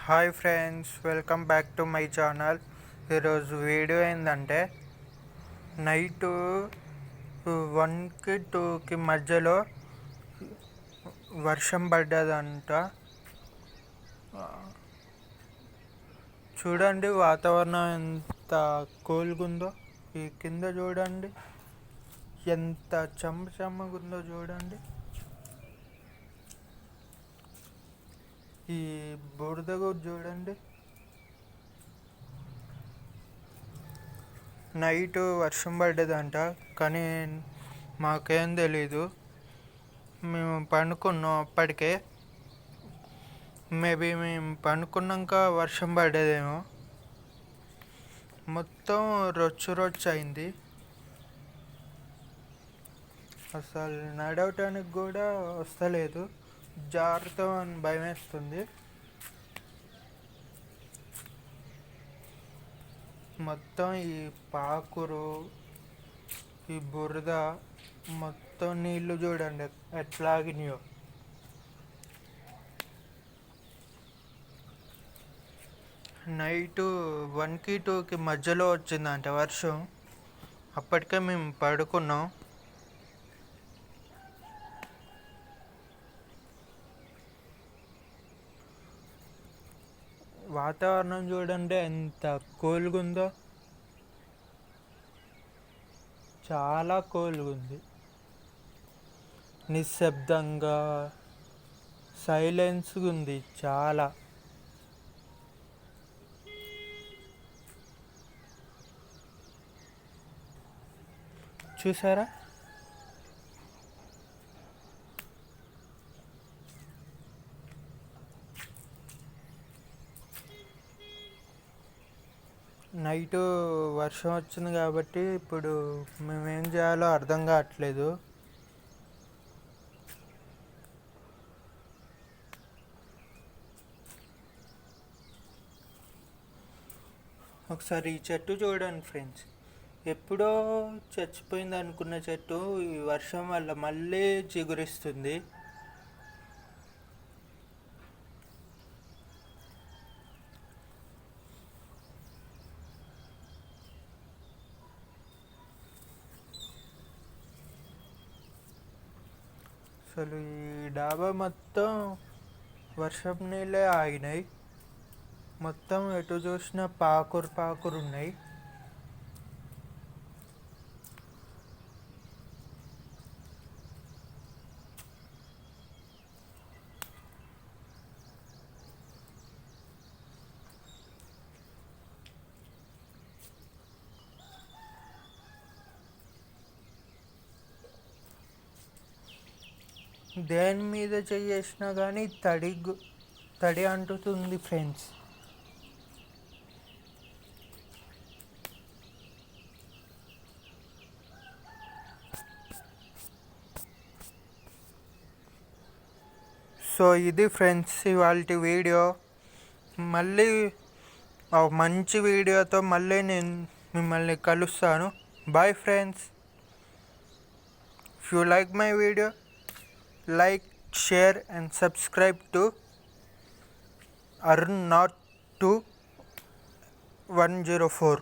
Hi friends, welcome back to my channel. ఈరోజు video ఏంటంటే night 1కి 2కి మధ్యలో వర్షం పడ్డదంట. చూడండి వాతావరణం ఎంత కూల్గా ఉందో. ఈ కింద చూడండి ఎంత చెమ్మగా ఉందో చూడండి. ఈ బురద కూడా చూడండి. నైట్ వర్షం పడ్డదంట, కానీ మాకేం తెలీదు. మేము పండుకున్నాం అప్పటికే. మేబీ మేము పండుకున్నాక వర్షం పడ్డదేమో. మొత్తం రొచ్చు అయింది. అసలు నడవటానికి కూడా వస్తలేదు. జారుతో అని భయం వేస్తుంది. మొత్తం ఈ పాకురు, ఈ బురద, మొత్తం నీళ్ళు చూడండి ఎట్లాగినాయో. నైటు 1కి 2కి మధ్యలో వచ్చిందంట వర్షం. అప్పటికే మేము పడుకున్నాం. వాతావరణం చూడండి ఎంత కూల్గా ఉందో. చాలా కూల్గా ఉంది. నిశ్శబ్దంగా సైలెన్స్గా ఉంది చాలా. చూసారా? నైటు వర్షం వచ్చింది కాబట్టి ఇప్పుడు మేమేం చేయాలో అర్థం కావట్లేదు. ఒకసారి ఈ చెట్టు చూడండి ఫ్రెండ్స్. ఎప్పుడో చచ్చిపోయింది అనుకున్న చెట్టు ఈ వర్షం వల్ల మళ్ళీ చిగురిస్తుంది. అసలు ఈ డాబా మొత్తం వర్షం నీళ్ళే ఆగినాయి. మొత్తం ఎటు చూసినా పాకురు ఉన్నాయి. దేని మీద చేసినా కానీ తడి అంటుతుంది ఫ్రెండ్స్. సో ఇది ఫ్రెండ్స్ ఇవాళ వీడియో. మళ్ళీ మంచి వీడియోతో మళ్ళీ నేను మిమ్మల్ని కలుస్తాను. Bye friends. If you like my video, like, share and subscribe to Arun Not 2 104.